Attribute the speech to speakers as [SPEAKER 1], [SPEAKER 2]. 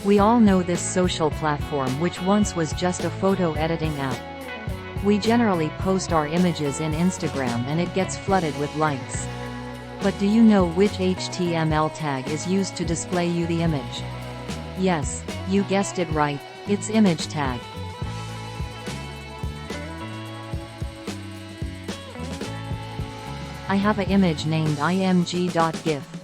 [SPEAKER 1] We all know this social platform, which once was just a photo editing app. We generally post our images in Instagram and it gets flooded with likes. But do you know which HTML tag is used to display you the image? Yes, you guessed it right, it's image tag. I have an image named img.gif.